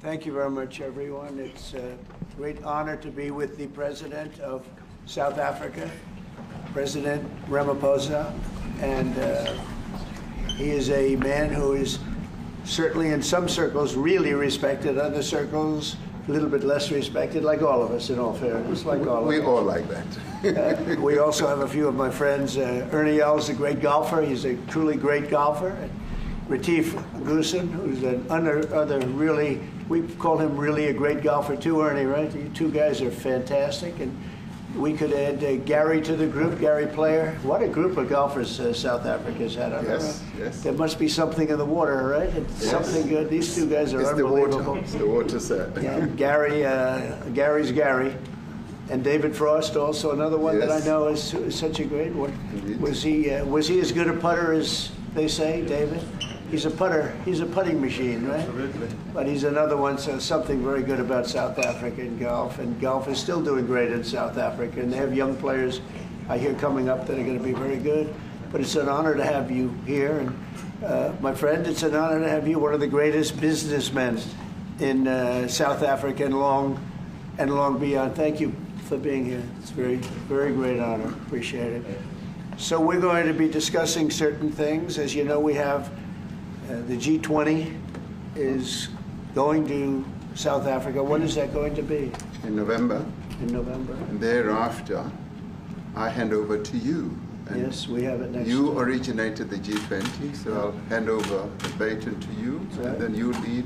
Thank you very much, everyone. It's a great honor to be with the President of South Africa, President Ramaphosa, and he is a man who is certainly in some circles really respected, other circles a little bit less respected, like all of us, in all fairness, like all of us. We all like that. We also have a few of my friends. Ernie Els, a great golfer. He's a truly great golfer. And Retief Goosen, who's another really, we call him really a great golfer too, Ernie, right? You two guys are fantastic. And we could add Gary to the group, Gary Player. What a group of golfers South Africa's had. Yes, yes. There must be something in the water, right? It's something good. These two guys are unbelievable. It's the water, sir. Yeah, Gary's Gary. And David Frost, also another one that I know is such a great one. Indeed. Was he as good a putter as they say, David? He's a putter. He's a putting machine, right? Absolutely. But he's another one. So something very good about South Africa in golf, and golf is still doing great in South Africa. And they have young players, I hear, coming up that are going to be very good. But it's an honor to have you here, and my friend, it's an honor to have you, one of the greatest businessmen in South Africa and long beyond. Thank you for being here. It's a very, very great honor. Appreciate it. So we're going to be discussing certain things. As you know, we have the G20 is going to South Africa. When is that going to be? In November. In November. And thereafter, I hand over to you. And yes, we have it next. You originated the G20, so I'll hand over the baton to you, right. And then you lead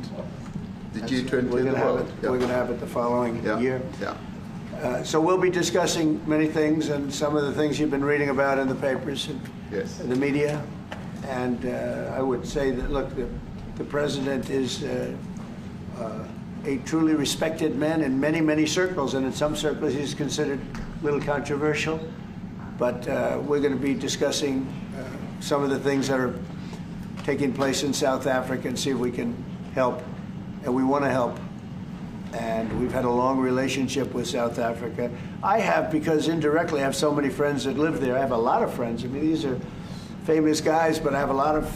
the G20 in the world. We're going to have it the following year. Yeah. So we'll be discussing many things, and some of the things you've been reading about in the papers and the media. And I would say that, look, the president is a truly respected man in many, many circles, and in some circles he's considered a little controversial. But we're going to be discussing some of the things that are taking place in South Africa and see if we can help. And we want to help. And we've had a long relationship with South Africa. I have, because indirectly I have so many friends that live there. I have a lot of friends. I mean, these are famous guys, but I have a lot of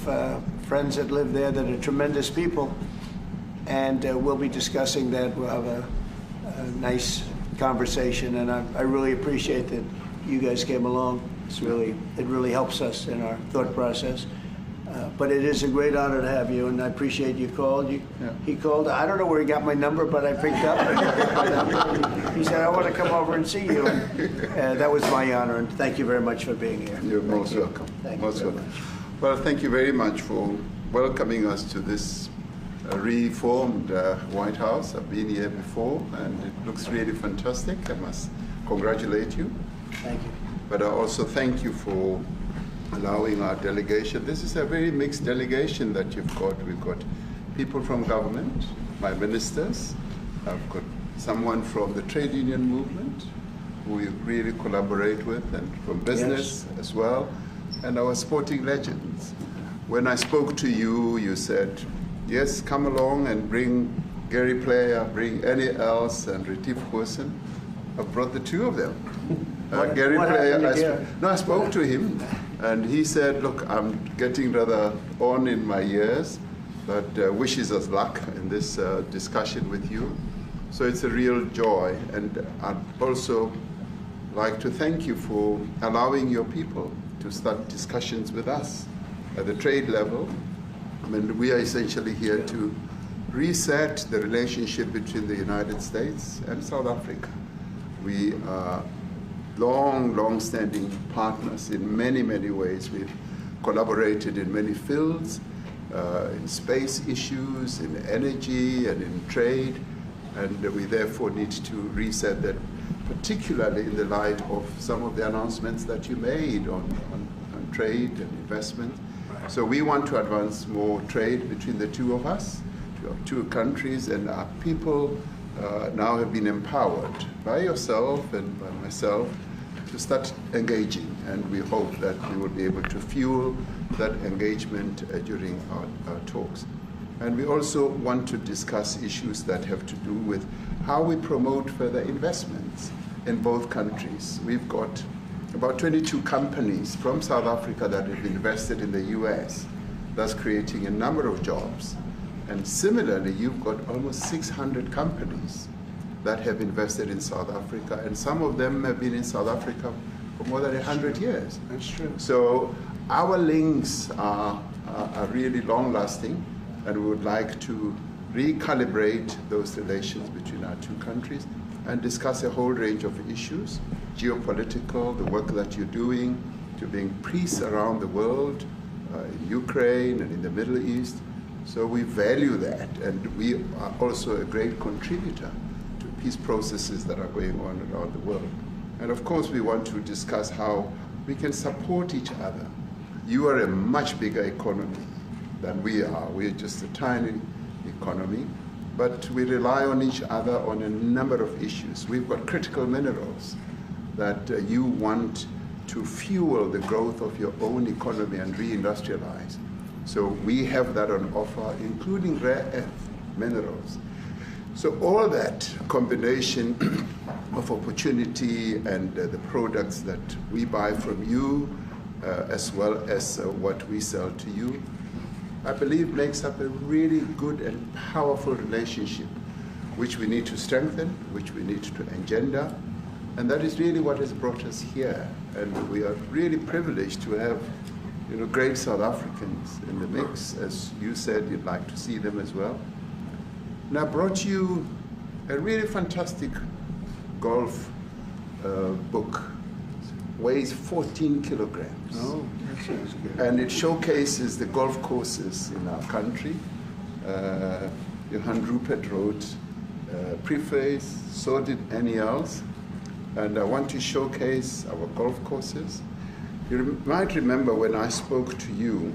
friends that live there that are tremendous people. And we'll be discussing that. We'll have a nice conversation. And I really appreciate that you guys came along. It really helps us in our thought process. But it is a great honor to have you, and I appreciate you called. He called. I don't know where he got my number, but I picked up. He said, I want to come over and see you. And that was my honor, and thank you very much for being here. You're most welcome. Thank you very much. Well, thank you very much for welcoming us to this reformed White House. I've been here before, and it looks really fantastic. I must congratulate you. Thank you. But I also thank you for allowing our delegation. This is a very mixed delegation that you've got. We've got people from government, my ministers. I've got someone from the trade union movement who we really collaborate with, and from business as well, and our sporting legends. When I spoke to you, you said, yes, come along and bring Gary Player, bring Ernie Els and Retief Goosen. I brought the two of them. Gary Player, I spoke to him, and he said, look, I'm getting rather on in my years, but wishes us luck in this discussion with you. So it's a real joy, and I'd also like to thank you for allowing your people to start discussions with us at the trade level. I mean, we are essentially here to reset the relationship between the United States and South Africa. We are long-standing partners in many, many ways. We've collaborated in many fields, in space issues, in energy, and in trade, and we therefore need to reset that, particularly in the light of some of the announcements that you made on trade and investment. So we want to advance more trade between the two of us, two countries, and our people now have been empowered by yourself and by myself to start engaging, and we hope that we will be able to fuel that engagement during our talks. And we also want to discuss issues that have to do with how we promote further investments in both countries. We've got about 22 companies from South Africa that have invested in the US, thus creating a number of jobs. And similarly, you've got almost 600 companies that have invested in South Africa, and some of them have been in South Africa for more than 100 years. That's true. So our links are really long-lasting, and we would like to recalibrate those relations between our two countries and discuss a whole range of issues, geopolitical, the work that you're doing to bring peace around the world, in Ukraine and in the Middle East. So we value that, and we are also a great contributor to peace processes that are going on around the world. And of course, we want to discuss how we can support each other. You are a much bigger economy than we are. We're just a tiny economy, but we rely on each other on a number of issues. We've got critical minerals that you want to fuel the growth of your own economy and reindustrialize. So we have that on offer, including rare earth minerals. So all that combination of opportunity and the products that we buy from you, as well as what we sell to you, I believe makes up a really good and powerful relationship, which we need to strengthen, which we need to engender. And that is really what has brought us here. And we are really privileged to have, great South Africans in the mix. As you said, you'd like to see them as well. And I brought you a really fantastic golf book. Weighs 14 kilograms. Oh, that sounds good. And it showcases the golf courses in our country. Johan Rupert wrote preface, so did Annie Els. And I want to showcase our golf courses. You might remember when I spoke to you,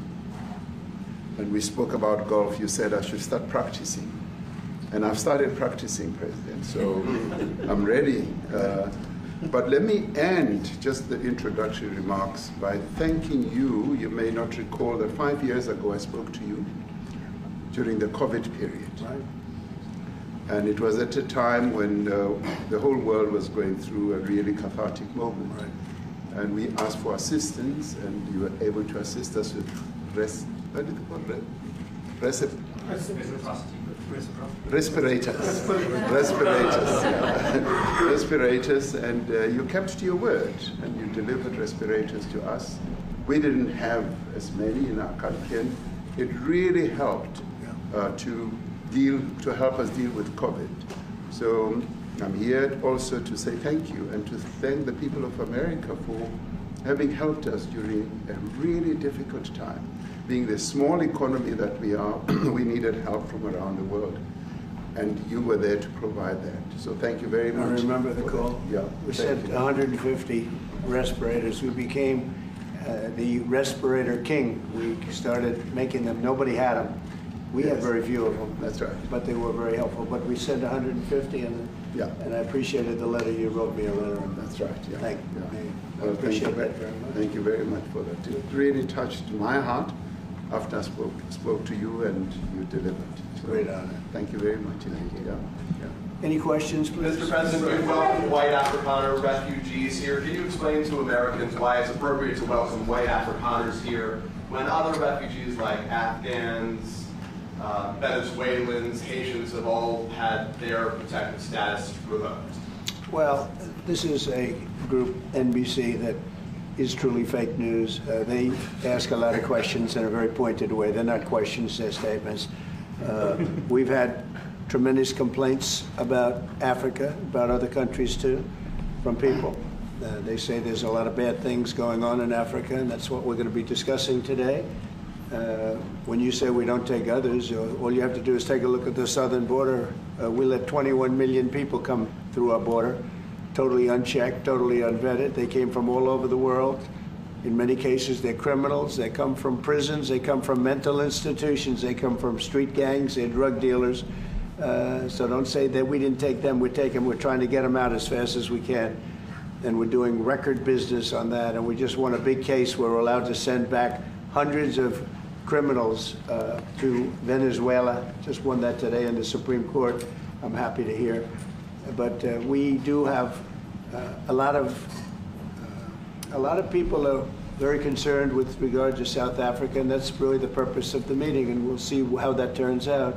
and we spoke about golf, you said I should start practicing. And I've started practicing, President, so I'm ready. But let me end just the introductory remarks by thanking you. You may not recall that 5 years ago I spoke to you during the COVID period. Right. And it was at a time when the whole world was going through a really cathartic moment. Right. And we asked for assistance, and you were able to assist us with respirators, and you kept to your word, and you delivered respirators to us. We didn't have as many in our country, and it really helped to help us deal with COVID. So I'm here also to say thank you and to thank the people of America for having helped us during a really difficult time. Being the small economy that we are, we needed help from around the world. And you were there to provide that. So thank you very much. I remember the call. That. Yeah. We sent 150 respirators. We became the respirator king. We started making them. Nobody had them. We had very few of them. That's right. But they were very helpful. But we sent 150, and I appreciated the letter. You wrote me a letter. That's right. Yeah. Thank you. Yeah. I appreciate that very much. Thank you very much for that. It really touched my heart after I spoke to you, and you delivered. So, great honor. Thank you very much indeed. Yeah. Any questions, please? Mr. President, you welcome white Afrikaner refugees here. Can you explain to Americans why it's appropriate to welcome white Afrikaners here when other refugees like Afghans, Venezuelans, Haitians have all had their protected status revoked? Well, this is a group, NBC, that is truly fake news. They ask a lot of questions in a very pointed way. They're not questions, they're statements. We've had tremendous complaints about Africa, about other countries too, from people. They say there's a lot of bad things going on in Africa, and that's what we're going to be discussing today. When you say we don't take others, all you have to do is take a look at the southern border. We let 21 million people come through our border, totally unchecked, totally unvetted. They came from all over the world. In many cases, they're criminals. They come from prisons. They come from mental institutions. They come from street gangs. They're drug dealers. So don't say that we didn't take them. We take them. We're trying to get them out as fast as we can. And we're doing record business on that. And we just won a big case where we're allowed to send back hundreds of criminals to Venezuela. Just won that today in the Supreme Court. I'm happy to hear. But we do have a lot of people very concerned with regard to South Africa, and that's really the purpose of the meeting, and we'll see how that turns out.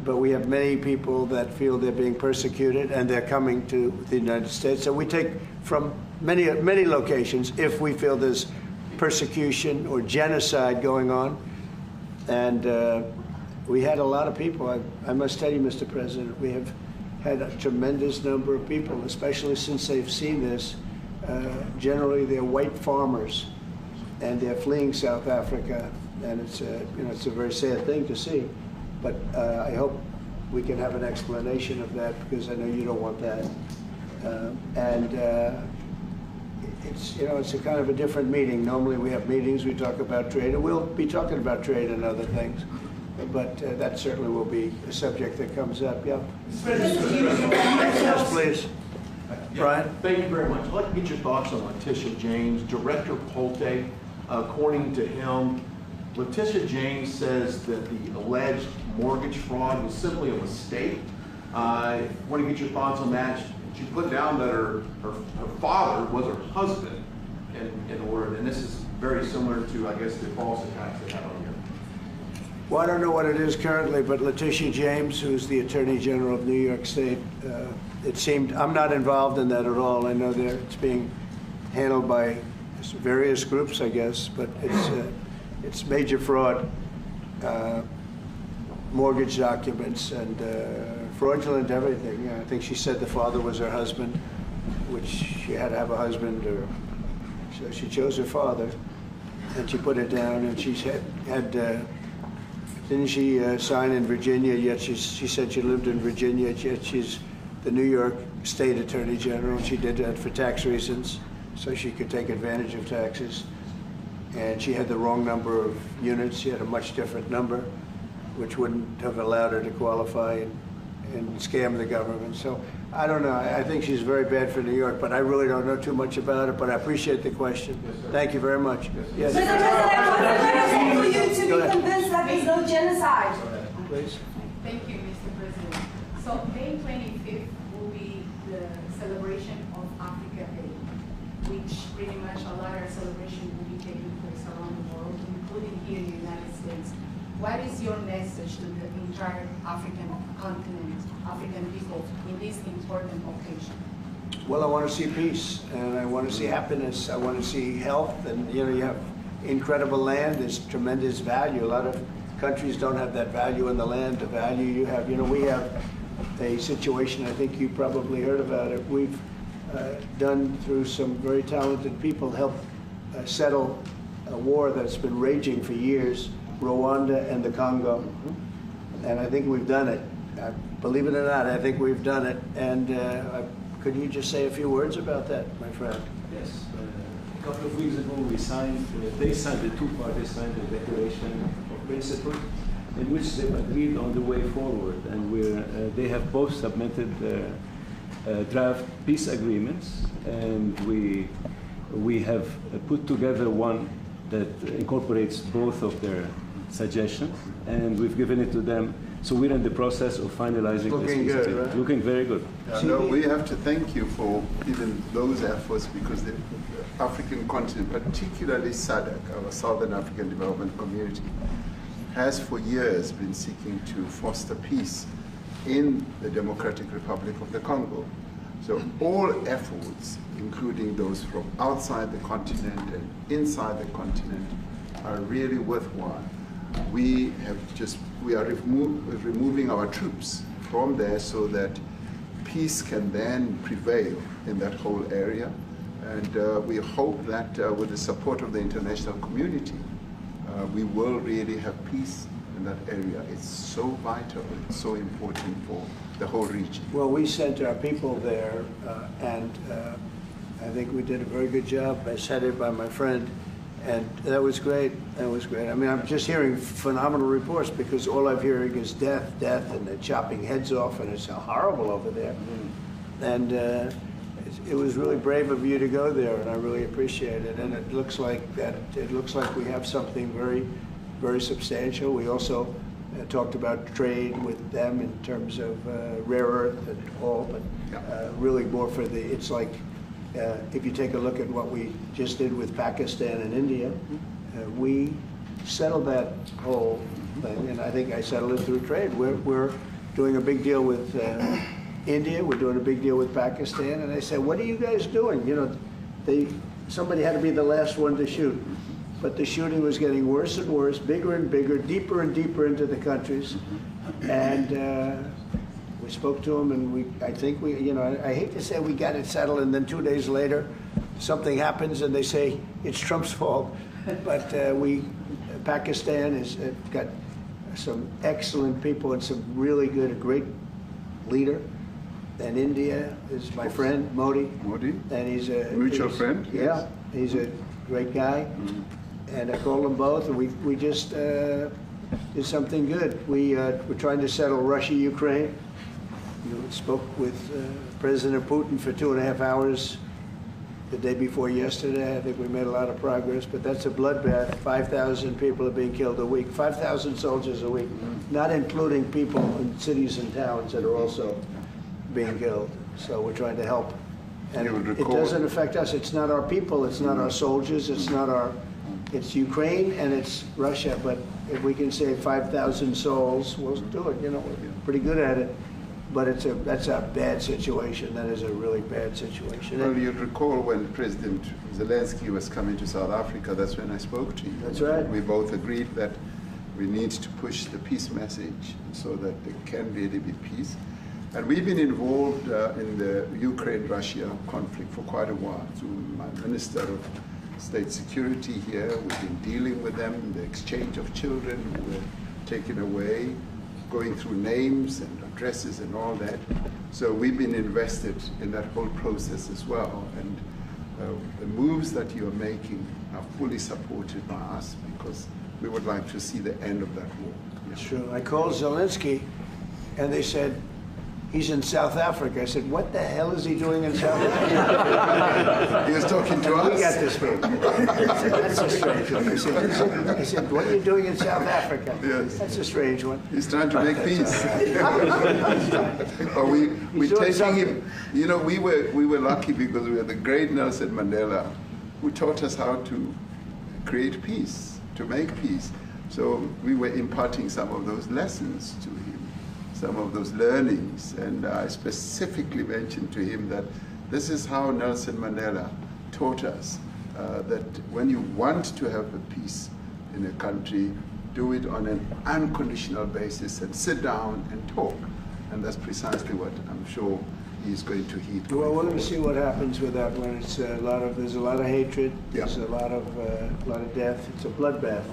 But we have many people that feel they're being persecuted, and they're coming to the United States. So we take from many locations if we feel there's persecution or genocide going on. And we had a lot of people. I must tell you, Mr. President, we have had a tremendous number of people, especially since they've seen this. Generally, they're white farmers, and they're fleeing South Africa, and it's a very sad thing to see. But I hope we can have an explanation of that, because I know you don't want that. It's a kind of a different meeting. Normally we have meetings, we talk about trade, and we'll be talking about trade and other things. But that certainly will be a subject that comes up. Yeah. Yes, please. Brian? Thank you very much. I'd like to get your thoughts on Letitia James. Director Polte, according to him, Letitia James says that the alleged mortgage fraud was simply a mistake. I want to get your thoughts on that. She put down that her father was her husband in order, and this is very similar to, I guess, the false attacks they had on here. Well, I don't know what it is currently, but Letitia James, who's the Attorney General of New York State, it seemed, I'm not involved in that at all. I know that it's being handled by various groups, I guess, but it's major fraud, mortgage documents, and fraudulent everything. Yeah, I think she said the father was her husband, which she had to have a husband, or so she chose her father, and she put it down, and she had didn't she sign in Virginia, yet she said she lived in Virginia, yet she's the New York State Attorney General. She did that for tax reasons, so she could take advantage of taxes. And she had the wrong number of units. She had a much different number, which wouldn't have allowed her to qualify and scam the government. So I don't know. I think she's very bad for New York, but I really don't know too much about it, but I appreciate the question. Yes, thank you very much. Yes. Mr. President, for you to be convinced that there's no genocide. Please. Thank you, Mr. President. So May 25th will be the celebration of Africa Day, which pretty much a lot of celebration will be taking place around the world, including here in the United States. What is your message to the entire African continent, African people, in this important occasion? Well, I want to see peace, and I want to see happiness. I want to see health, and you have incredible land. There's tremendous value. A lot of countries don't have that value in the land, the value you have. We have a situation, I think you probably heard about it. We've done, through some very talented people, help settle a war that's been raging for years, Rwanda and the Congo. And I think we've done it. Believe it or not, I think we've done it. And could you just say a few words about that, my friend? Yes. A couple of weeks ago, we signed, the two parties signed a declaration of principles in which they've agreed on the way forward. And they have both submitted draft peace agreements, and we have put together one that incorporates both of their suggestions, and we've given it to them. So we're in the process of finalizing Looking this. Looking good, right? Looking very good. No, we have to thank you for even those efforts, because the African continent, particularly SADC, our Southern African Development Community, has for years been seeking to foster peace in the Democratic Republic of the Congo. So all efforts, including those from outside the continent and inside the continent, are really worthwhile. We are removing our troops from there so that peace can then prevail in that whole area. And we hope that with the support of the international community, we will really have peace in that area. It's so vital, it's so important for the whole region. Well, we sent our people there, and I think we did a very good job, as headed by my friend, and that was great. That was great. I mean, I'm just hearing phenomenal reports, because all I'm hearing is death, and they're chopping heads off, and it's horrible over there. And it was really brave of you to go there, and I really appreciate it. And it looks like we have something very, very substantial. We also talked about trade with them in terms of rare earth and all, but really more for it's like if you take a look at what we just did with Pakistan and India, we settled that whole thing, and I think I settled it through trade. We're doing a big deal with India, we're doing a big deal with Pakistan, and they said, what are you guys doing? You know, somebody had to be the last one to shoot. But the shooting was getting worse and worse, bigger and bigger, deeper and deeper into the countries. And we spoke to them, and I think you know, I hate to say we got it settled, and then 2 days later, something happens, and they say it's Trump's fault. But Pakistan has got some excellent people and some really good, a great leader. And India is my friend, Modi. Modi? And he's a mutual friend? Yeah, he's a great guy. And I called them both, and we just did something good. We're trying to settle Russia, Ukraine. Spoke with President Putin for 2.5 hours the day before yesterday. I think we made a lot of progress, but that's a bloodbath. 5,000 people are being killed a week, 5,000 soldiers a week, not including people in cities and towns that are also being killed. So we're trying to help. And it doesn't affect us. It's not our people. It's not our soldiers. It's Ukraine and it's Russia. But if we can save 5,000 souls, we'll do it. You know, we're pretty good at it. But that's a bad situation. That is a really bad situation. Well, you'd recall when President Zelensky was coming to South Africa, that's when I spoke to you. That's right. We both agreed that we need to push the peace message so that there can really be peace. And we've been involved in the Ukraine-Russia conflict for quite a while. Through my Minister of State Security here, we've been dealing with them, the exchange of children who were taken away, going through names and addresses and all that. So we've been invested in that whole process as well. And the moves that you're making are fully supported by us because we would like to see the end of that war. That's true. I called Zelensky and they said, he's in South Africa. I said, what the hell is he doing in South Africa? He was talking to us. We got this one. That's a strange one. I said, what are you doing in South Africa? Yes. That's a strange one. He's trying to make peace. We're taking him. You know, we were lucky because we had the great Nelson Mandela who taught us how to create peace, to make peace. So we were imparting some of those lessons to him, some of those learnings, and I specifically mentioned to him that this is how Nelson Mandela taught us that when you want to have a peace in a country, do it on an unconditional basis and sit down and talk. And that's precisely what I'm sure he's going to heed. Well, we're going to see what happens with that one. It's there's a lot of hatred. Yeah. There's a lot of death. It's a bloodbath.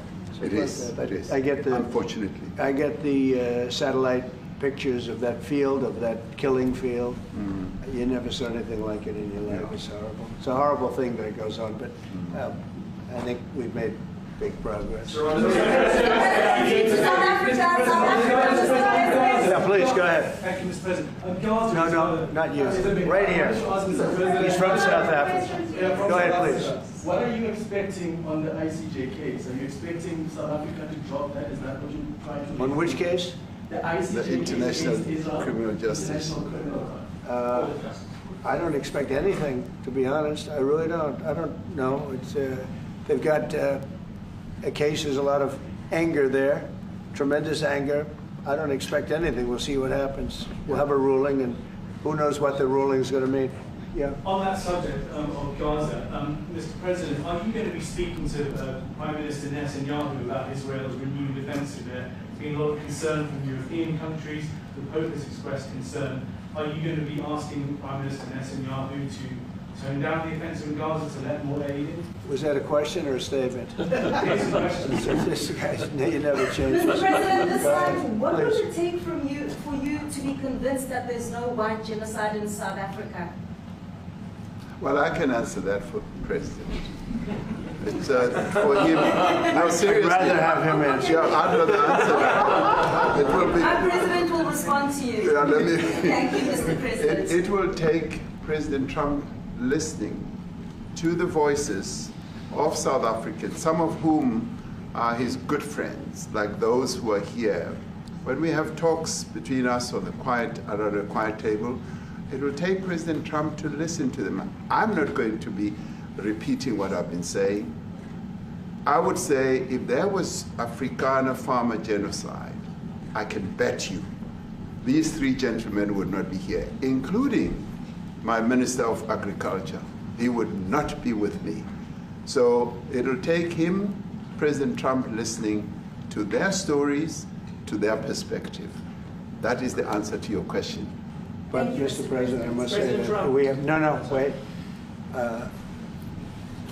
It is. I get unfortunately. I get the satellite pictures of that field, of that killing field. You never saw anything like it in your life. It's horrible. It's a horrible thing that goes on, but I think we've made big progress. Yeah, please, go ahead. Thank you, Mr. President. No, not you. Right here. He's from South Africa. Go ahead, please. What are you expecting on the ICJ case? Are you expecting South Africa to drop that? Is that what you're trying to do? On which case? The ICJ The International case is Criminal Justice. International Criminal Court. I don't expect anything, to be honest. I really don't. I don't know. It's they've got a case. There's a lot of anger there, tremendous anger. I don't expect anything. We'll see what happens. We'll have a ruling, and who knows what the ruling is going to mean. Yeah. On that subject of Gaza, Mr. President, are you going to be speaking to Prime Minister Netanyahu about Israel's renewed offensive there? There's been a lot of concern from European countries. The Pope has expressed concern. Are you going to be asking Prime Minister Netanyahu to tone down the offensive in Gaza to let more aid in? Was that a question or a statement? It's a question. This guy, you never change. Mr. President, this time, what Please. would it take for you to be convinced that there's no white genocide in South Africa? Well, I can answer that for the President. It's for him. No, seriously. I'd rather have him answer. Yeah, I'd rather answer that. It will be. Our president will respond to you. Yeah, let me. Thank you, Mr. President. It will take President Trump listening to the voices of South Africans, some of whom are his good friends, like those who are here. When we have talks between us on the around the quiet table, It will take President Trump to listen to them. I'm not going to be repeating what I've been saying. I would say if there was Afrikaner farmer genocide, I can bet you these three gentlemen would not be here, including my Minister of Agriculture. He would not be with me. So it'll take him, President Trump, listening to their stories, to their perspective. That is the answer to your question. But, Mr. President, I must say that we have, wait.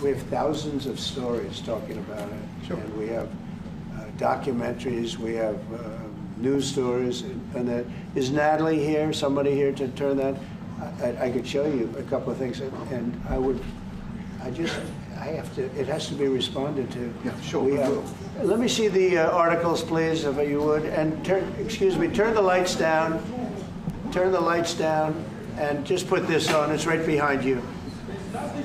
We have thousands of stories talking about it. Sure. And we have documentaries, we have news stories, and that. Is Natalie here, somebody here to turn that? I could show you a couple of things, and it has to be responded to. Yeah, sure. Let me see the articles, please, if you would, and turn the lights down, and just put this on. It's right behind you,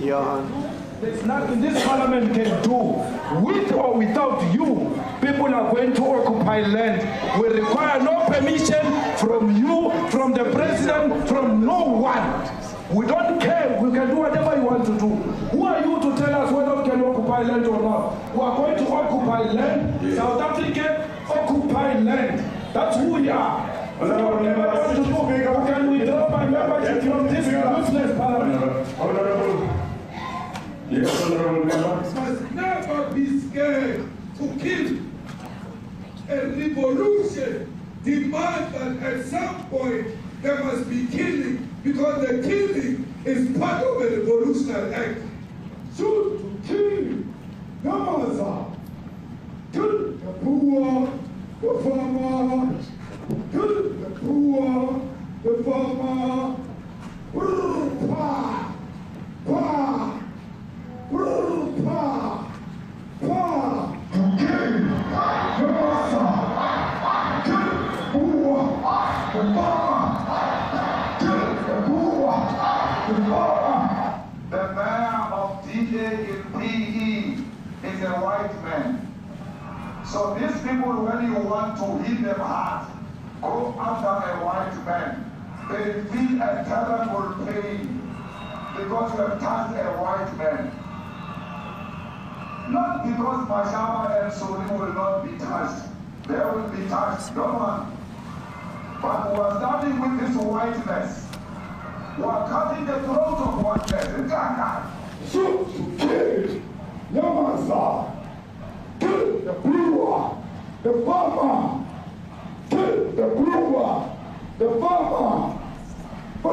Johan. There's nothing this parliament can do. With or without you, people are going to occupy land. We require no permission from you, from the president, from no one. We don't care. We can do whatever you want to do. Who are you to tell us whether we can occupy land or not? We are going to occupy land. Yeah. South Africa, occupy land. That's who we are. Can we drop our membership from this useless parliament? Yes, Honorable Member. Must never be scared to kill. A revolution demands that at some point there must be killing, because the killing is part of a revolutionary act. Shoot to kill. Namaza. Kill the poor, the farmer. Kill the poor, the farmer. Pa, pa. The mayor of DJ in PE is a white man. So these people, when you want to hit them hard, go after a white man. They feel a terrible pain because you have touched a white man. Not because Mashaba and Soli will not be touched. They will be touched, no one. But we are starting with this whiteness. We are cutting the throat of whiteness. Shoot to kill. Yamaza. Kill the brewer, the farmer. Kill the brewer, the farmer. Pa,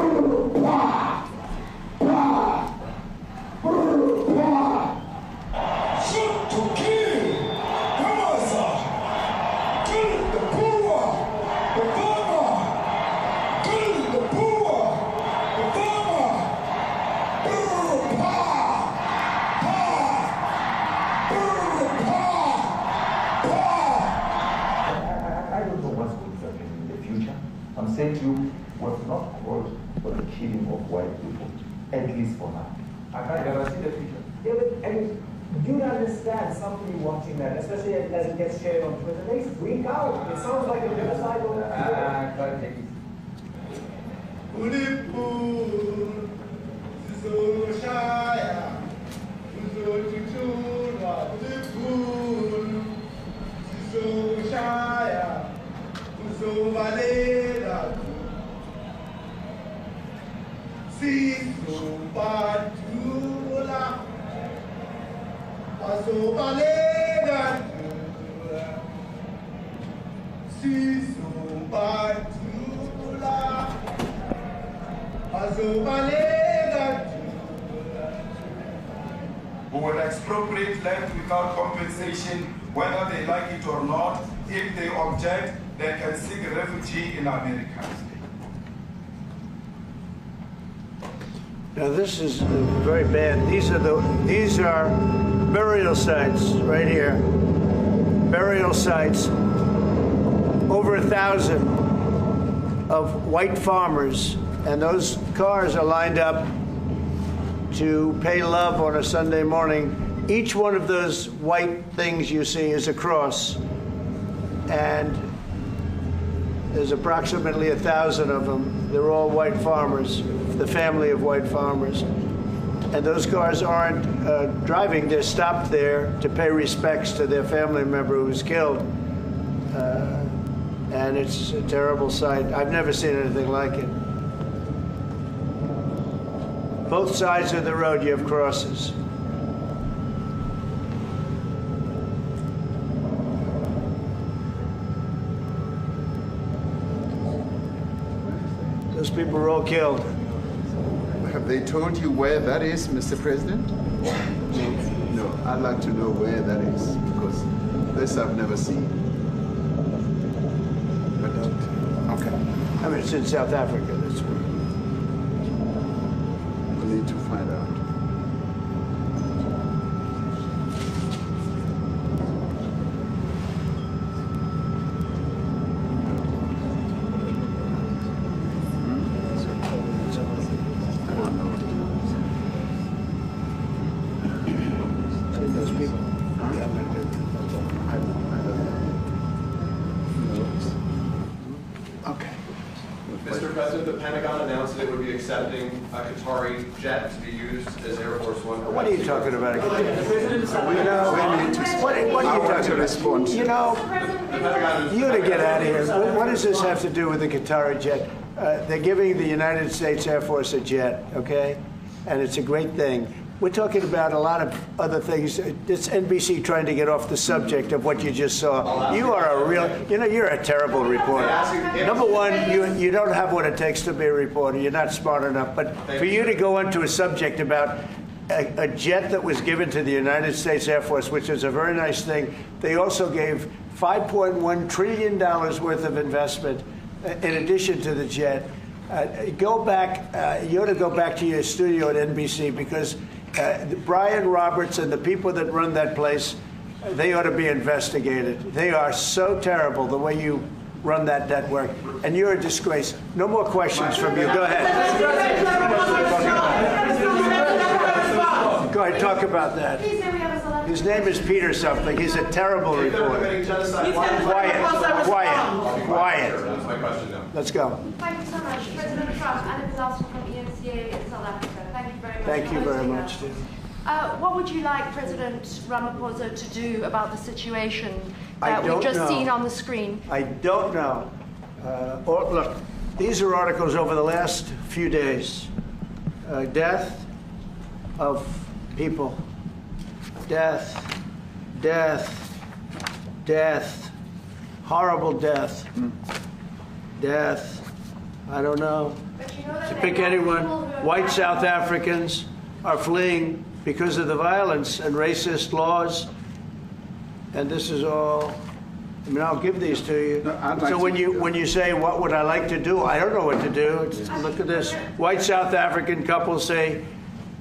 pa, pa. Shoot to kill. Yamaza. Kill the brewer, the farmer. Kill the brewer, the farmer. Pa, I don't know what's going to happen in the future. I'm saying you was not called for the killing of white people, at least for now. I can't guarantee the future. Yeah, but I mean, you understand somebody watching that, especially as it gets shared on Twitter, they freak out. It sounds like a genocidal. Who will expropriate land without compensation, whether they like it or not. If they object, they can seek refugee in America. Now this is very bad. These are burial sites right here. Burial sites. Over 1,000 of white farmers, and those cars are lined up to pay love on a Sunday morning. Each one of those white things you see is a cross. And There's approximately 1,000 of them. They're all white farmers, the family of white farmers. And those cars aren't driving. They're stopped there to pay respects to their family member who was killed. And it's a terrible sight. I've never seen anything like it. Both sides of the road, you have crosses. Those people were all killed. Have they told you where that is, Mr. President? No, I'd like to know where that is, because this I've never seen. But, okay. I mean, it's in South Africa. That's where. We need to find out. Mr. President, the Pentagon announced that it would be accepting a Qatari jet to be used as Air Force One. What are you talking about? What are you talking about? You know, you ought to get out of here. What does this have to do with the Qatari jet? They're giving the United States Air Force a jet, okay? And it's a great thing. We're talking about a lot of other things. It's NBC trying to get off the subject of what you just saw. You are a real, you're a terrible reporter. Number one, you don't have what it takes to be a reporter. You're not smart enough. But for you to go into a subject about a jet that was given to the United States Air Force, which is a very nice thing, they also gave $5.1 trillion worth of investment in addition to the jet. Go back, you ought to go back to your studio at NBC, because Brian Roberts and the people that run that place, they ought to be investigated. They are so terrible the way you run that network, and you're a disgrace. No more questions from you. Go ahead. Go ahead, talk about that. His name is Peter something. He's a terrible reporter. Quiet. That's my question now. Let's go. Thank you so much. President Trump, Anna Pizzazzo from ENCA in South Africa. Thank you very much. Thank you very much, Steve. What would you like President Ramaphosa to do about the situation that we've just seen on the screen? I don't know. Look, these are articles over the last few days. Death of people. Death. Horrible death. Death. I don't know. To pick anyone, white South Africans are fleeing because of the violence and racist laws. And this is all, I mean, I'll give these to you. So when you say, what would I like to do? I don't know what to do. Look at this. White South African couples say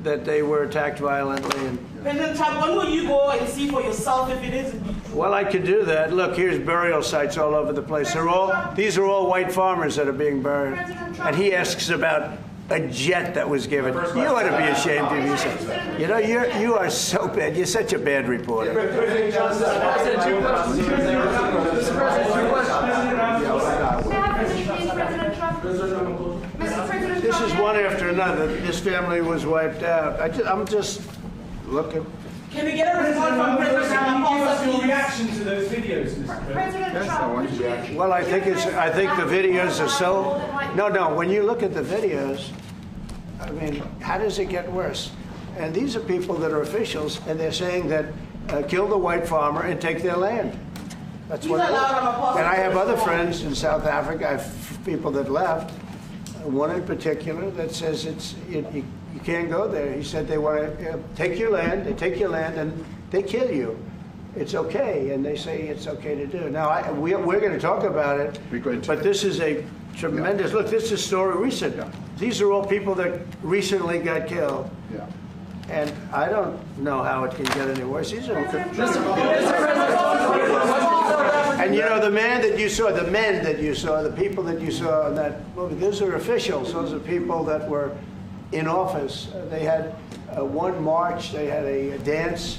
that they were attacked violently. And, President Trump, when will you go and see for yourself if it is? well, I could do that. Look, here's burial sites all over the place. These are all white farmers that are being buried. And he asks about a jet that was given. You ought to be ashamed of yourself. You know, you are so bad. You're such a bad reporter. This is one after another. This family was wiped out. I'm just looking. Can we get a report from President Ramaphosa? Give us your reaction to those videos, Mr. President. Yes, I want reaction. Well, I think the videos are so. No. When you look at the videos, I mean, how does it get worse? And these are people that are officials, and they're saying that kill the white farmer and take their land. That's what. And I have other friends in South Africa. I have people that left. One in particular that says you can't go there. He said they want to take your land. They take your land and they kill you. It's okay, and they say it's okay to do. Now we're going to talk about it. But this is a tremendous look. This is a story recent. These are all people that recently got killed. Yeah. And I don't know how it can get any worse. These are and you know, the men that you saw, the people that you saw in that movie, those are officials. Those are people that were in office. They had one march, they had a dance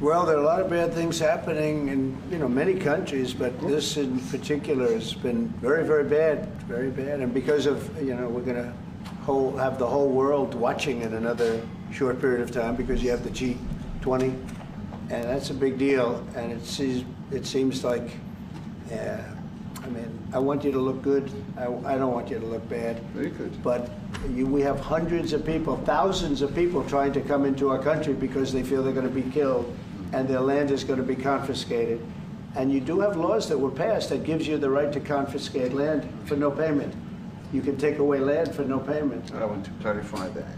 Well, there are a lot of bad things happening in many countries, but this in particular has been very, very bad, and because of we're going to have the whole world watching in another short period of time because you have the G20, and that's a big deal. And it seems like, I want you to look good. I don't want you to look bad. Very good. But we have hundreds of people, thousands of people trying to come into our country because they feel they're going to be killed and their land is going to be confiscated. And you do have laws that were passed that gives you the right to confiscate land for no payment. You can take away land for no payment. I want to clarify that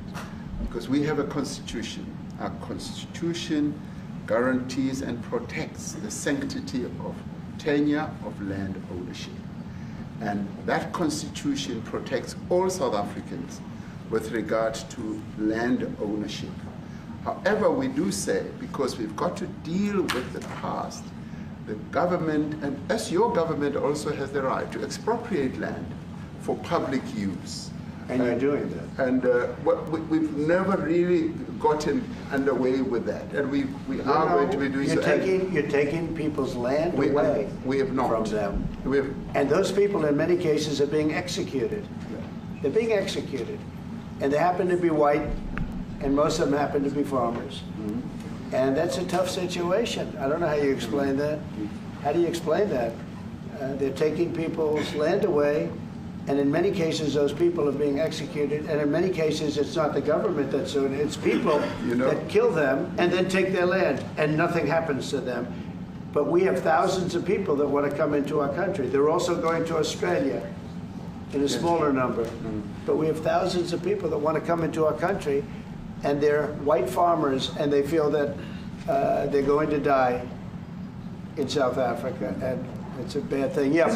because we have a constitution. Our constitution guarantees and protects the sanctity of tenure of land ownership. And that constitution protects all South Africans with regard to land ownership. However, we do say, because we've got to deal with the past, the government, and as your government also has the right to expropriate land for public use. And you're doing that. And we've never really gotten underway with that. And we are going to be doing so. You're taking people's land away we have not. From them. And those people in many cases are being executed. Yeah. They're being executed. And they happen to be white, and most of them happen to be farmers. Mm-hmm. And that's a tough situation. I don't know how you explain that. How do you explain that? They're taking people's land away, and in many cases those people are being executed, and in many cases it's not the government that's doing it, it's people that kill them and then take their land, and nothing happens to them. But we have thousands of people that want to come into our country. They're also going to Australia in a smaller number. Mm-hmm. But we have thousands of people that want to come into our country, and they're white farmers, and they feel that they're going to die in South Africa, and it's a bad thing. Yeah,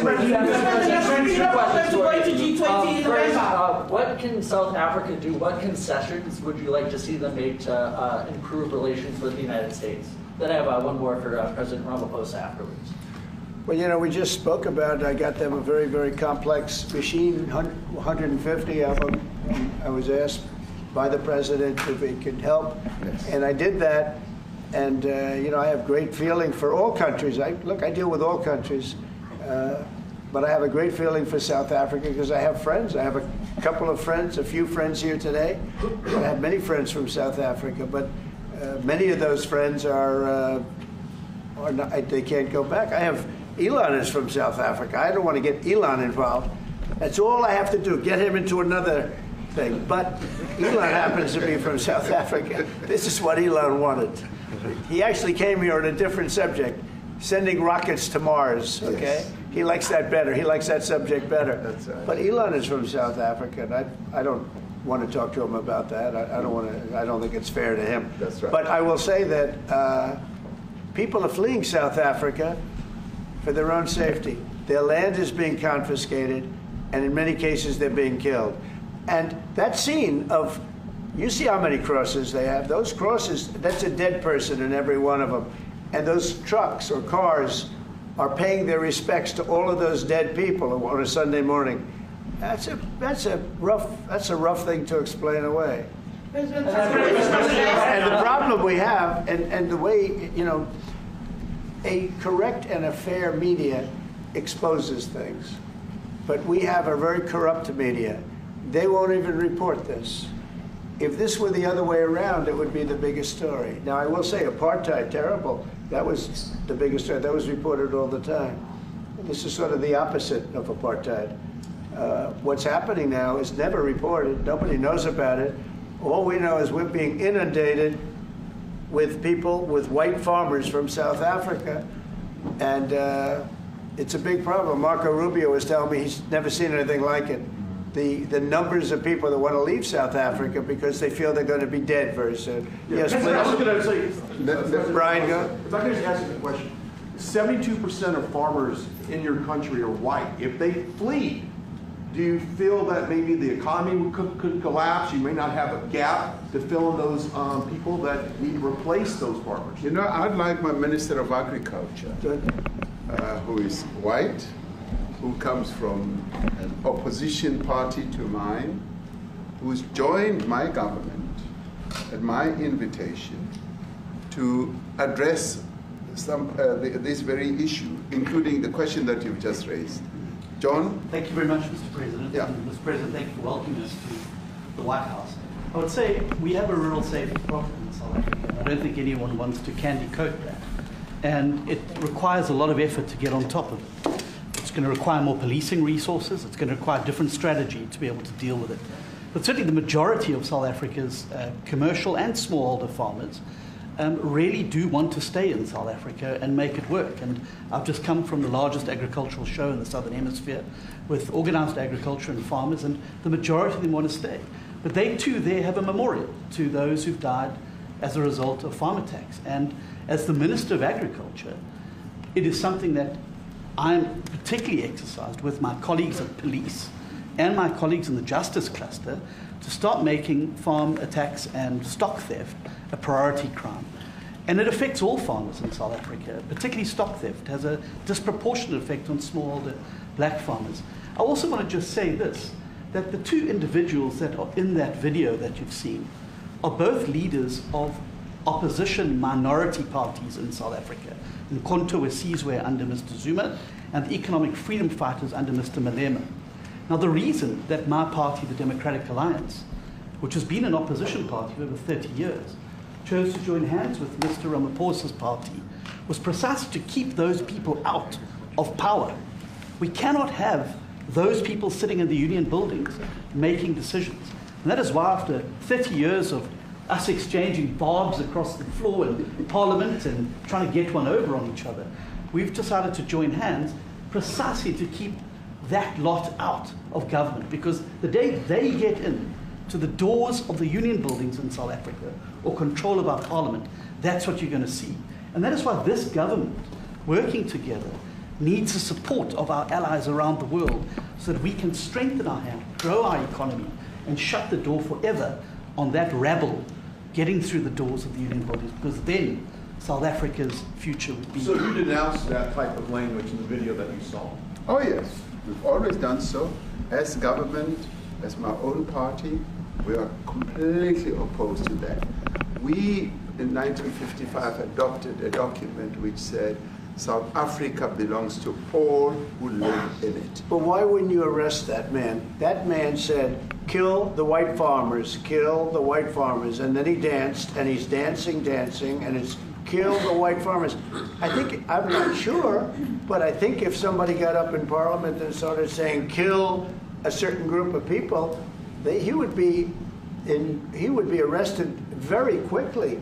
what can South Africa do? What concessions would you like to see them make to improve relations with the United States? Then I have one more for President Ramaphosa afterwards. Well, we just spoke about, I got them a very, very complex machine, 150 of them. I was asked by the president if it could help, and I did that. And, I have great feeling for all countries. I deal with all countries, but I have a great feeling for South Africa because I have friends. I have a couple of friends, a few friends here today. I have many friends from South Africa, but many of those friends are not, they can't go back. I have, Elon is from South Africa. I don't want to get Elon involved. That's all I have to do, get him into another thing. But Elon happens to be from South Africa. This is what Elon wanted. He actually came here on a different subject, sending rockets to Mars, okay? Yes. He likes that better. He likes that subject better. That's right. But Elon is from South Africa, and I don't want to talk to him about that. I don't think it's fair to him. That's right. But I will say that people are fleeing South Africa for their own safety. Their land is being confiscated, and in many cases they're being killed. And that scene of, you see how many crosses they have. Those crosses, that's a dead person in every one of them. And those trucks or cars are paying their respects to all of those dead people on a Sunday morning. That's a rough thing to explain away. And the problem we have, and the way, a correct and a fair media exposes things. But we have a very corrupt media. They won't even report this. If this were the other way around, it would be the biggest story. Now, I will say apartheid, terrible. That was the biggest story. That was reported all the time. This is sort of the opposite of apartheid. What's happening now is never reported. Nobody knows about it. All we know is we're being inundated with people, with white farmers from South Africa. And it's a big problem. Marco Rubio was telling me he's never seen anything like it. The numbers of people that want to leave South Africa because they feel they're going to be dead very soon. Yes, please. I was going to say, Brian, go. If I could just ask you a question. 72% of farmers in your country are white. If they flee, do you feel that maybe the economy could collapse? You may not have a gap to fill in those people that need to replace those farmers. I'd like my Minister of Agriculture, who is white, who comes from an opposition party to mine, who's joined my government at my invitation to address this very issue, including the question that you've just raised. John? Thank you very much, Mr. President. Yeah. Mr. President, thank you for welcoming us to the White House. I would say we have a rural safety problem in South Africa. I don't think anyone wants to candy coat that. And it requires a lot of effort to get on top of it. It's going to require more policing resources. It's going to require different strategy to be able to deal with it. But certainly the majority of South Africa's commercial and smallholder farmers really do want to stay in South Africa and make it work. And I've just come from the largest agricultural show in the Southern Hemisphere with organized agriculture and farmers, and the majority of them want to stay. But they too there have a memorial to those who've died as a result of farm attacks. And as the Minister of Agriculture, it is something that I'm particularly exercised with my colleagues at police and my colleagues in the justice cluster to start making farm attacks and stock theft a priority crime. And it affects all farmers in South Africa, particularly stock theft. It has a disproportionate effect on smallholder black farmers. I also want to just say this, that the two individuals that are in that video that you've seen are both leaders of opposition minority parties in South Africa. Mkhonto weSizwe under Mr. Zuma and the economic freedom fighters under Mr. Malema. Now the reason that my party, the Democratic Alliance, which has been an opposition party for over 30 years, chose to join hands with Mr. Ramaphosa's party was precisely to keep those people out of power. We cannot have those people sitting in the union buildings making decisions. And that is why after 30 years of us exchanging barbs across the floor in Parliament and trying to get one over on each other, we've decided to join hands precisely to keep that lot out of government. Because the day they get in to the doors of the union buildings in South Africa or control of our Parliament, that's what you're going to see. And that is why this government, working together, needs the support of our allies around the world so that we can strengthen our hand, grow our economy, and shut the door forever on that rabble getting through the doors of the union bodies, because then South Africa's future would be... So you denounced that type of language in the video that you saw? Oh yes, we've always done so. As government, as my own party, we are completely opposed to that. We, in 1955, adopted a document which said South Africa belongs to all who live in it. But why wouldn't you arrest that man? That man said, kill the white farmers, kill the white farmers. And then he danced, and he's dancing, and it's kill the white farmers. I think, I'm not sure, but I think if somebody got up in Parliament and started saying, kill a certain group of people, he would be arrested very quickly.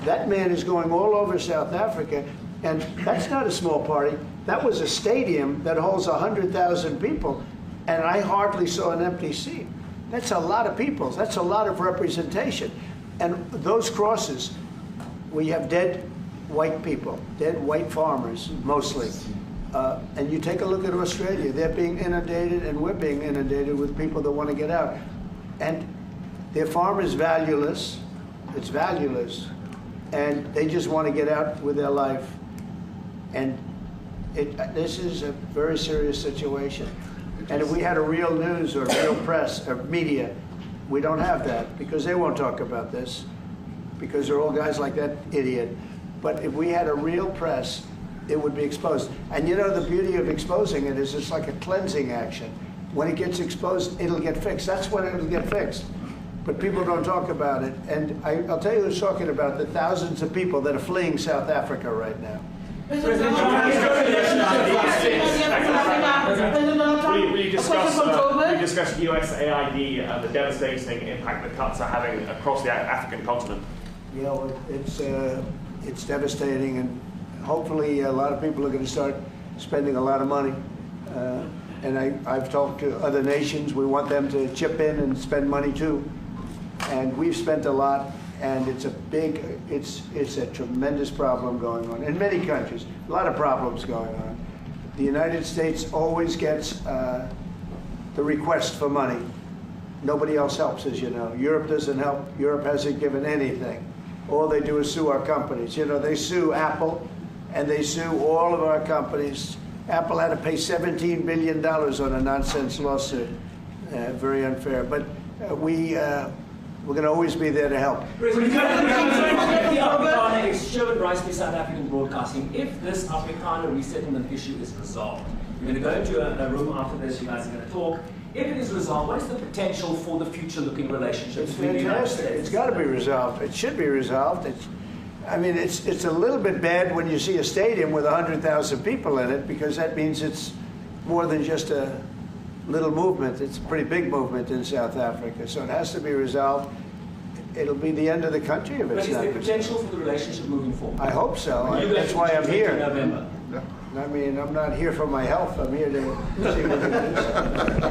That man is going all over South Africa. And that's not a small party. That was a stadium that holds 100,000 people, and I hardly saw an empty seat. That's a lot of people. That's a lot of representation. And those crosses, we have dead white people, dead white farmers, mostly. And you take a look at Australia. They're being inundated, and we're being inundated with people that want to get out. And their farm is valueless. It's valueless. And they just want to get out with their life. And this is a very serious situation. And if we had a real news or real press or media, we don't have that because they won't talk about this because they're all guys like that idiot. But if we had a real press, it would be exposed. And you know, the beauty of exposing it is it's like a cleansing action. When it gets exposed, it'll get fixed. That's when it'll get fixed. But people don't talk about it. And I'll tell you who's talking about the thousands of people that are fleeing South Africa right now. Will you discuss USAID and the devastating impact the cuts are having across the African continent? Yeah, well, it's devastating, and hopefully a lot of people are going to start spending a lot of money. And I've talked to other nations. We want them to chip in and spend money too. And we've spent a lot. And it's a tremendous problem going on in many countries. A lot of problems going on. The United States always gets the request for money. Nobody else helps, as you know. Europe doesn't help. Europe hasn't given anything. All they do is sue our companies. You know, they sue Apple, and they sue all of our companies. Apple had to pay $17 billion on a nonsense lawsuit. Very unfair. But we're going to always be there to help. The Afrikaner should rise to South African broadcasting. If this Afrikaner resettlement issue is resolved, we're going to go into a room after this, you guys are going to talk. If it is resolved, what is the potential for the future-looking relationship between the United States? It's got to be resolved. It should be resolved. It's a little bit bad when you see a stadium with 100,000 people in it, because that means it's more than just a little movement. It's a pretty big movement in South Africa. So it has to be resolved. It'll be the end of the country if it's not. But is there potential for the relationship moving forward? I hope so. That's why I'm here. I'm not here for my health. I'm here to see what it is.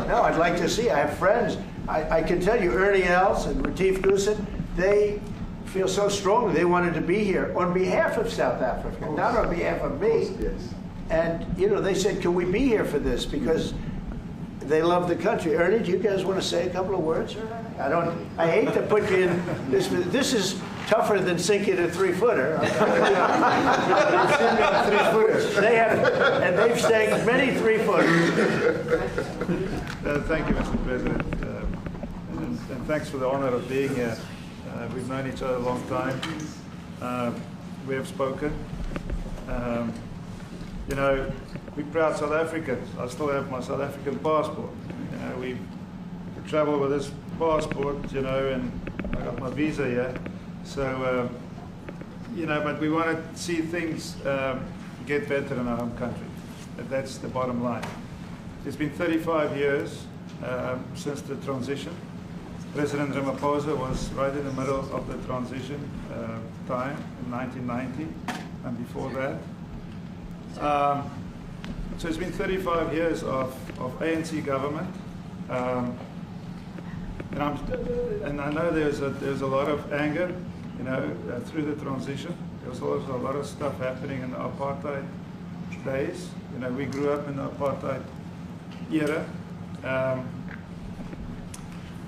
No, I'd like to see. I have friends. I can tell you, Ernie Els and Retief Goosen, they feel so strongly they wanted to be here on behalf of South Africa, not on behalf of me. Yes. And, they said, can we be here for this? Because they love the country. Ernie, do you guys want to say a couple of words? I hate to put you in this. This is tougher than sinking a 3-footer. And they've sank many 3-footers. Thank you, Mr. President. And thanks for the honor of being here. We've known each other a long time. We have spoken. We're proud South Africans. I still have my South African passport. We travel with this passport, and I got my visa here. So, but we want to see things get better in our home country. That's the bottom line. It's been 35 years since the transition. President Ramaphosa was right in the middle of the transition time in 1990 and before that. So it's been 35 years of ANC government, and I know there's a lot of anger, through the transition. There was also a lot of stuff happening in the apartheid days. We grew up in the apartheid era,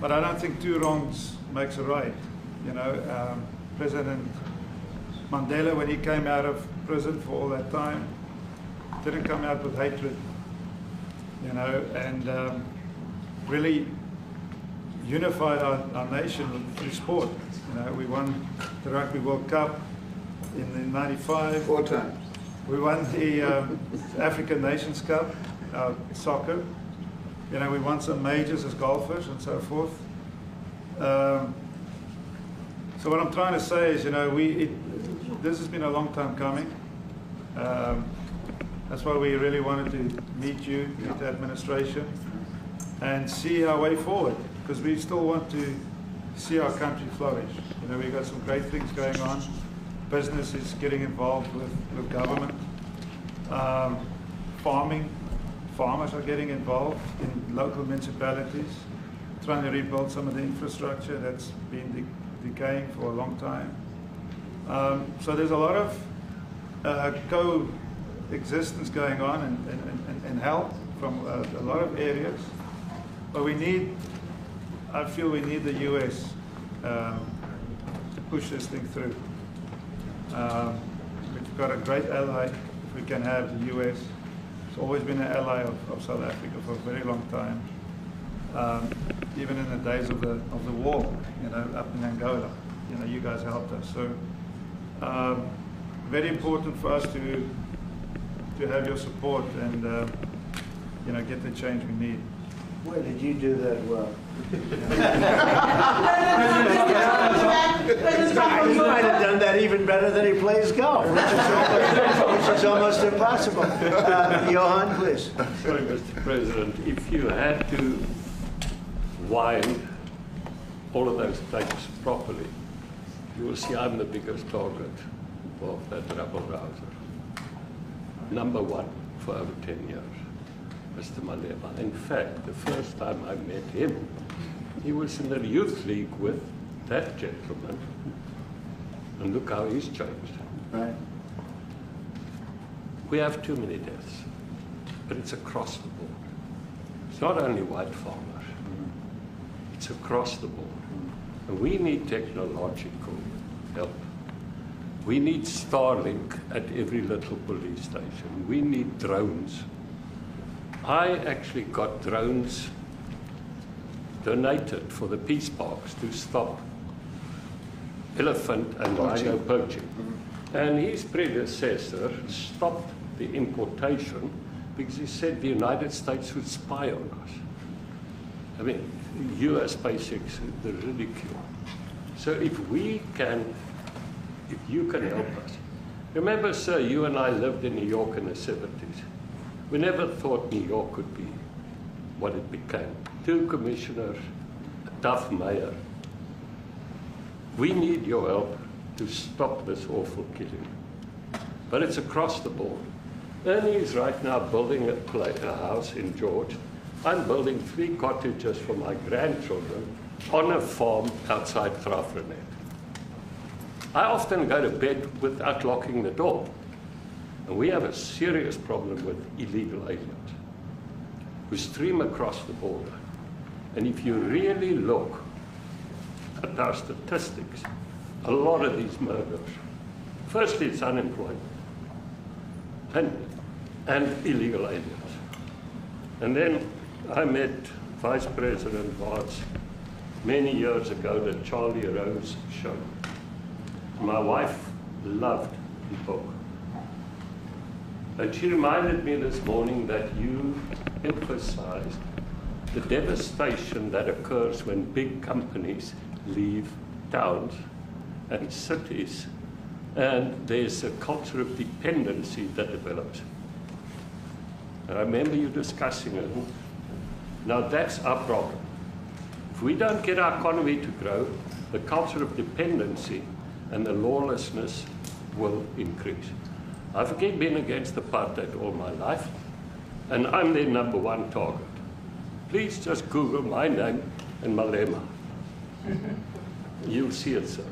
but I don't think two wrongs makes a right. President Mandela, when he came out of prison for all that time, didn't come out with hatred, and really unified our nation through sport. We won the Rugby World Cup in '95. 4 times. We won the African Nations Cup, soccer. We won some majors as golfers and so forth. So what I'm trying to say is, this has been a long time coming. That's why we really wanted to meet you, meet the administration, and see our way forward, because we still want to see our country flourish. We've got some great things going on. Business is getting involved with government. Farmers are getting involved in local municipalities, trying to rebuild some of the infrastructure that's been decaying for a long time. So there's a lot of coexistence going on and help from a lot of areas. But I feel we need the U.S. To push this thing through. We've got a great ally if we can have the U.S. It's always been an ally of South Africa for a very long time. Even in the days of the war, up in Angola, you guys helped us. So very important for us to have your support and get the change we need. Where did you do that well? You might have done that even better than he plays golf, which is almost impossible. Johan, please. Sorry, Mr. President, if you had to wind all of those tapes properly, you will see I'm the biggest target of that rabble-rouser. Number one for over 10 years, Mr. Malema. In fact, the first time I met him, he was in the youth league with that gentleman. And look how he's changed. Right. We have too many deaths, but it's across the board. It's not only white farmers, it's across the board. And we need technological help. We need Starlink at every little police station. We need drones. I actually got drones donated for the peace parks to stop elephant and rhino poaching. And his predecessor stopped the importation because he said the United States would spy on us. I mean, US basics, the ridicule. So if you can help us. Remember, sir, you and I lived in New York in the 70s. We never thought New York could be what it became. 2 commissioners, a tough mayor. We need your help to stop this awful killing. But it's across the board. Ernie is right now building a house in George. I'm building 3 cottages for my grandchildren on a farm outside Graaff-Reinet. I often go to bed without locking the door. And we have a serious problem with illegal aliens who stream across the border. And if you really look at our statistics, a lot of these murders, firstly it's unemployment and illegal aliens. And then I met Vice President Watts many years ago, the Charlie Rose show. My wife loved the book. And she reminded me this morning that you emphasized the devastation that occurs when big companies leave towns and cities, and there's a culture of dependency that develops. And I remember you discussing it. Now that's our problem. If we don't get our economy to grow, the culture of dependency and the lawlessness will increase. I've been against apartheid all my life, and I'm their #1 target. Please just Google my name and Malema. You'll see it, sir.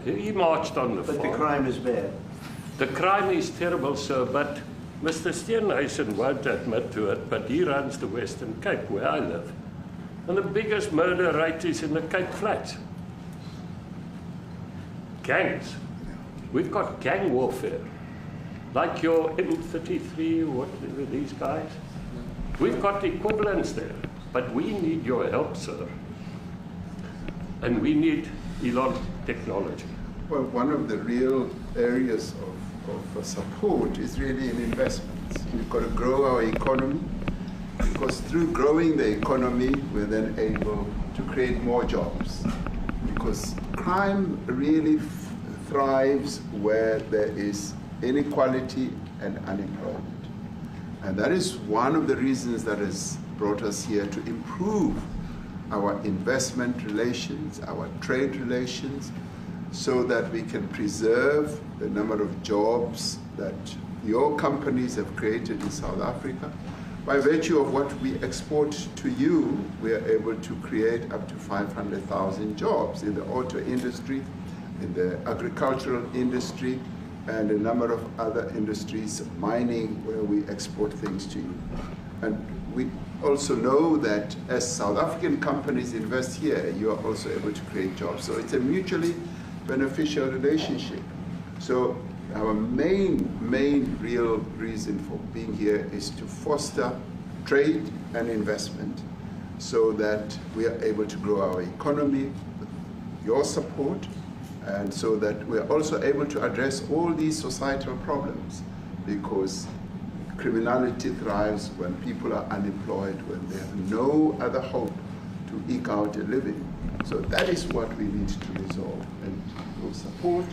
He marched on the farm. But the crime is bad. The crime is terrible, sir, but Mr. Steenhuisen won't admit to it, but he runs the Western Cape, where I live. And the biggest murder rate is in the Cape Flats. Gangs. We've got gang warfare. Like your M33, what are these guys? We've got equivalents there. But we need your help, sir. And we need Elon technology. Well, one of the real areas of support is really in investments. We've got to grow our economy, because through growing the economy, we're then able to create more jobs. Because crime really thrives where there is inequality and unemployment. And that is one of the reasons that has brought us here, to improve our investment relations, our trade relations, so that we can preserve the number of jobs that your companies have created in South Africa. By virtue of what we export to you, we are able to create up to 500,000 jobs in the auto industry, in the agricultural industry, and a number of other industries, mining, where we export things to you. And we also know that as South African companies invest here, you are also able to create jobs. So it's a mutually beneficial relationship. So our main real reason for being here is to foster trade and investment, so that we are able to grow our economy with your support, and so that we are also able to address all these societal problems, because criminality thrives when people are unemployed, when they have no other hope to eke out a living. So that is what we need to resolve. And your support,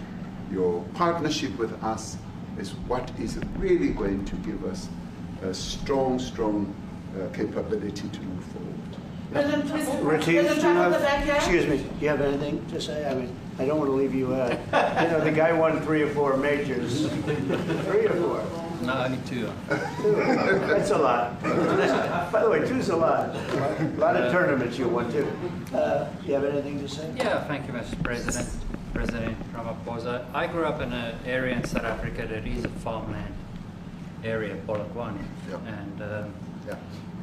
your partnership with us is what is really going to give us a strong capability to move forward. Retief, do you have, excuse me, do you have anything to say? I mean, I don't want to leave you out. You know, the guy won 3 or 4 majors. 3 or 4? No, only 2. 2. That's a lot. By the way, 2's a lot. A lot of tournaments you won too. You have anything to say? Yeah, thank you, Mr. President. President Ramaphosa. I grew up in an area in South Africa that is a farmland area, Polokwane. Yep. And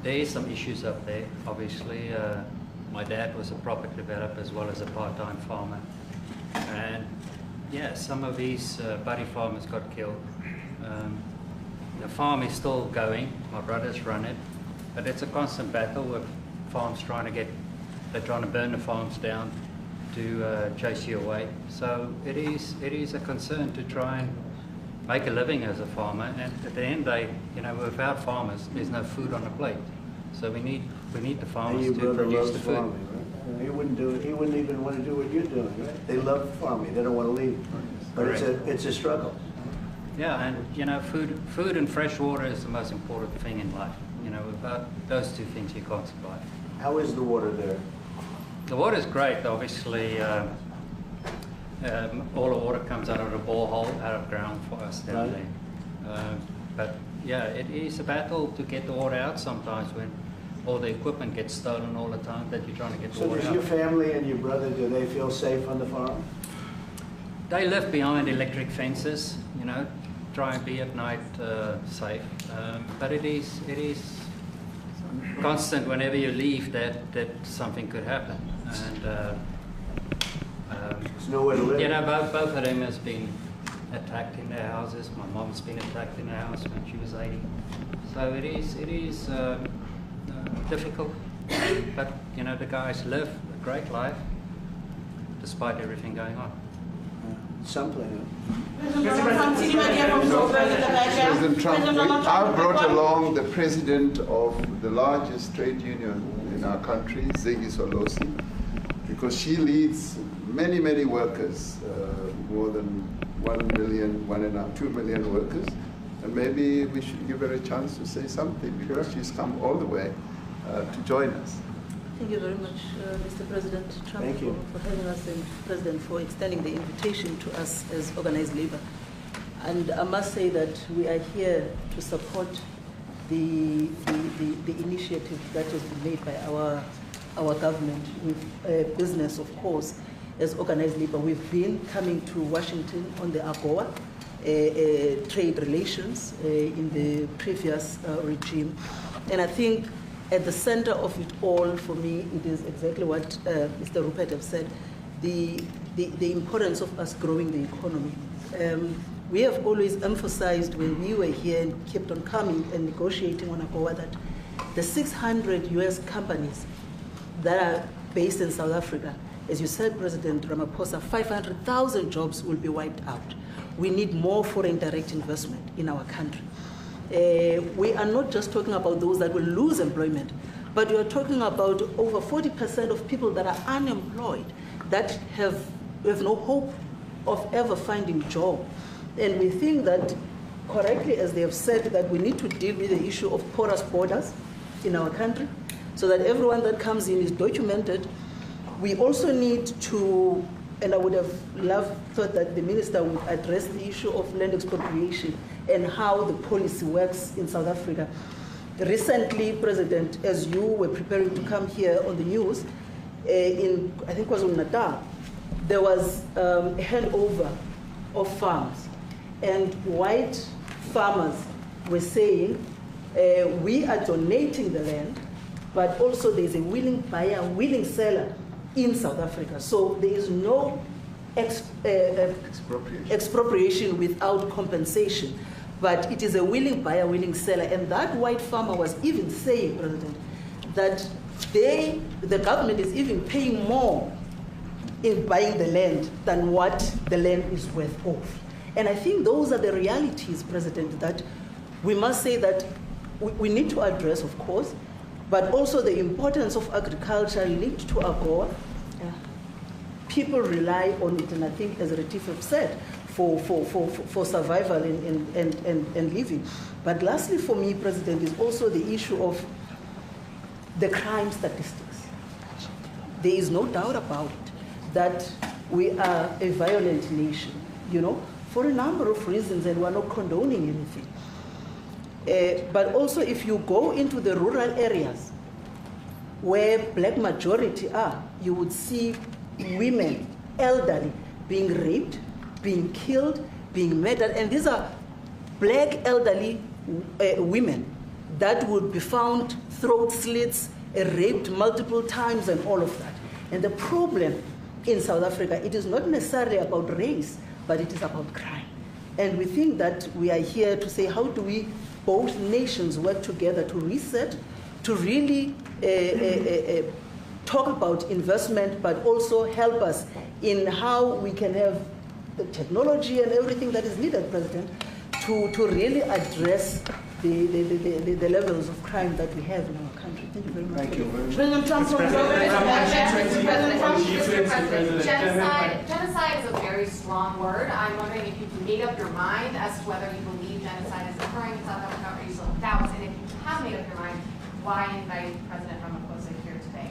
there is some issues up there. Obviously, my dad was a property developer as well as a part-time farmer. And yeah, some of these buddy farmers got killed. The farm is still going. My brothers run it, but it's a constant battle with farms they're trying to burn the farms down. to chase you away. So it is a concern to try and make a living as a farmer, and at the end of the day, you know, without farmers, there's no food on the plate. So we need the farmers to produce the food. Farming, right? He wouldn't do it. He wouldn't even want to do what you're doing, right? They love farming. They don't want to leave. But it's a struggle. Yeah, and you know, food and fresh water is the most important thing in life. You know, without those two things, you can't survive. How is the water there? The water's great, obviously. All the water comes out of the borehole, out of ground for us down there. But yeah, it is a battle to get the water out sometimes when all the equipment gets stolen all the time that you're trying to get the water out. So does your family and your brother, do they feel safe on the farm? They live behind electric fences, you know, try and be at night safe. But it is constant whenever you leave that something could happen. And there's nowhere to live. You know, both of them has been attacked in their houses. My mom's been attacked in her house when she was 80. So it is difficult. But you know, the guys live a great life despite everything going on. Something. President Trump, I brought along the president of the largest trade union in our country, Ziggy Solosi, because she leads many, many workers, more than 1 million, 2 million workers, and maybe we should give her a chance to say something because she's come all the way to join us. Thank you very much, Mr. President Trump, for having us, and President, for extending the invitation to us as organized labor. And I must say that we are here to support the initiative that has been made by our government with business, of course, as organized labor. We've been coming to Washington on the AGOA trade relations in the previous regime. And I think at the center of it all, for me, it is exactly what Mr. Rupert has said, the importance of us growing the economy. We have always emphasized when we were here and kept on coming and negotiating on AGOA that the 600 US companies that are based in South Africa, as you said, President Ramaphosa, 500,000 jobs will be wiped out. We need more foreign direct investment in our country. We are not just talking about those that will lose employment, but we are talking about over 40% of people that are unemployed, that have no hope of ever finding a job. And we think that, correctly, as they have said, that we need to deal with the issue of porous borders in our country, so that everyone that comes in is documented. We also need to, and I would have thought that the minister would address the issue of land expropriation and how the policy works in South Africa. Recently, President, as you were preparing to come here on the news, in, I think it was KwaZulu-Natal, there was a handover of farms. And white farmers were saying, we are donating the land, but also there's a willing buyer, willing seller in South Africa. So there is no expropriation without compensation. But it is a willing buyer, willing seller. And that white farmer was even saying, President, that the government is even paying more in buying the land than what the land is worth of. And I think those are the realities, President, that we must say that we need to address, of course, but also the importance of agriculture linked to AGOA. People rely on it, and I think, as Retief have said, for survival and living. But lastly, for me, President, is also the issue of the crime statistics. There is no doubt about it that we are a violent nation, you know, for a number of reasons, and we're not condoning anything. But also, if you go into the rural areas where black majority are, you would see women, elderly, being raped, being killed, being murdered. And these are black elderly women that would be found throat slits, raped multiple times, and all of that. And the problem in South Africa, it is not necessarily about race, but it is about crime. And we think that we are here to say, how do we, both nations, work together to reset, to really talk about investment, but also help us in how we can have the technology and everything that is needed, President, to really address the levels of crime that we have in our country. Thank you very much. Thank you very much. President Trump. Genocide is a very strong word. I'm wondering if you've made up your mind as to whether you believe genocide is occurring in South Africa, or you still have doubts, and if you have made up your mind, why invite President Ramaphosa here today?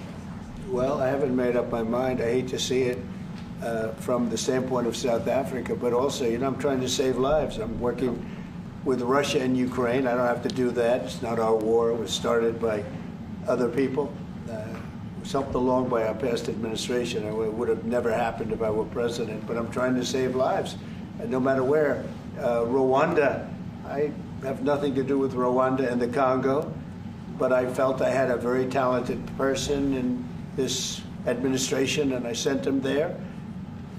Well, I haven't made up my mind. I hate to see it from the standpoint of South Africa, but also, you know, I'm trying to save lives. I'm working with Russia and Ukraine. I don't have to do that. It's not our war. It was started by other people. It was helped along by our past administration. It would have never happened if I were president, but I'm trying to save lives, no matter where. Rwanda, I have nothing to do with Rwanda and the Congo, but I felt I had a very talented person in this administration, and I sent him there,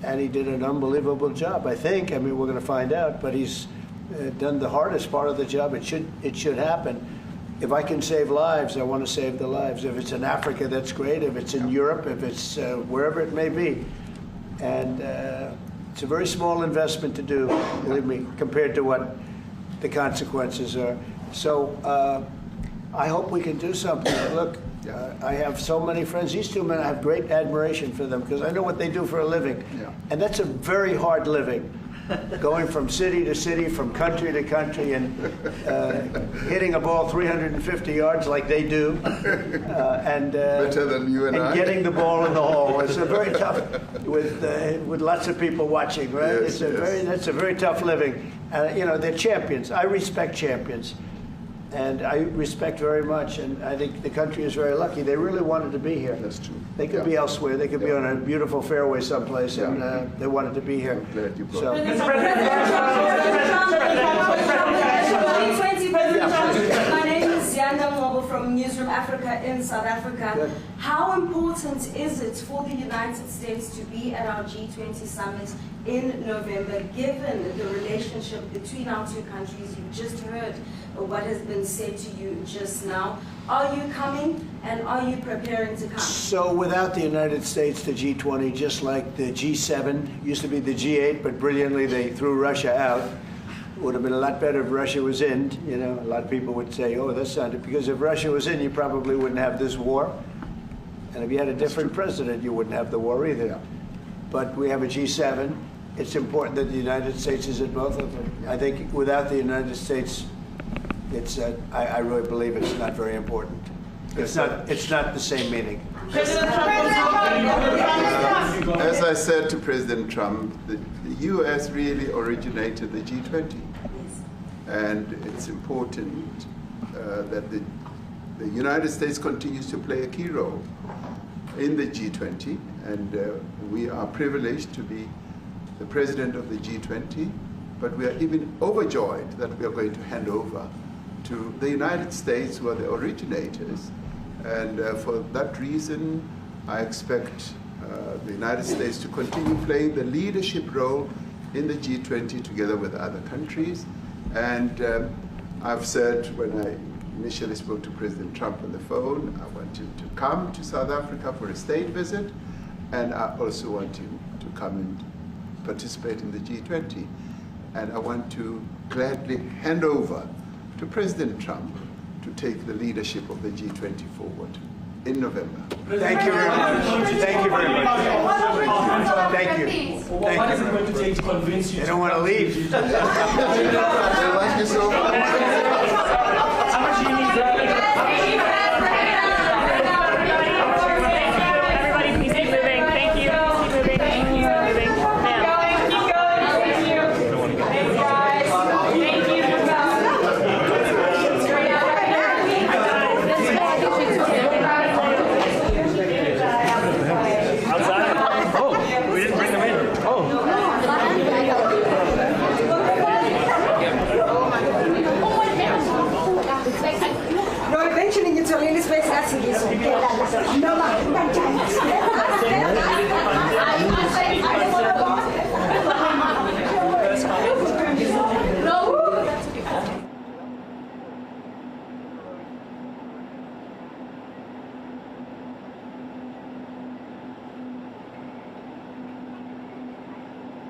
and he did an unbelievable job, I think. I mean, we're going to find out, but he's done the hardest part of the job. It should happen. If I can save lives, I want to save the lives. If it's in Africa, that's great. If it's in Europe, if it's wherever it may be. And it's a very small investment to do, believe me, compared to what the consequences are. So I hope we can do something. Look, I have so many friends. These two men, I have great admiration for them because I know what they do for a living. And that's a very hard living. Going from city to city, from country to country, and hitting a ball 350 yards like they do, and better than you and I. Getting the ball in the hole. It's a very tough, with lots of people watching, right? Yes, That's a very tough living. You know, they're champions. I respect champions, and I respect very much. And I think the country is very lucky. They really wanted to be here. That's true. They could be elsewhere. They could be on a beautiful fairway someplace, and they wanted to be here. I'm glad you brought So. My name is Yanda Mobile from Newsroom Africa in South Africa. Good. How important is it for the United States to be at our G20 summit in November, given the relationship between our two countries? You've just heard what has been said to you just now. Are you coming, and are you preparing to come? So without the United States, the G20, just like the G7, used to be the G8, but brilliantly they threw Russia out. It would have been a lot better if Russia was in. You know, a lot of people would say, oh, that's not it. Because if Russia was in, you probably wouldn't have this war. And if you had a different president, you wouldn't have the war either. But we have a G7. It's important that the United States is at both of them. I think without the United States, it's I really believe it's not very important. It's not the same meaning. As I said to President Trump, the U.S. really originated the G20. And it's important that the United States continues to play a key role in the G20. And we are privileged to be the president of the G20, but we are even overjoyed that we are going to hand over to the United States, who are the originators. And for that reason, I expect the United States to continue playing the leadership role in the G20 together with other countries. And I've said when I initially spoke to President Trump on the phone, I want him to come to South Africa for a state visit, and I also want him to come and participate in the G20. And I want to gladly hand over to President Trump to take the leadership of the G20 forward in November. Thank you very much. Thank you very much. Thank you. What is it going to take to convince you? They don't want to leave. They like you so much. How much do you need?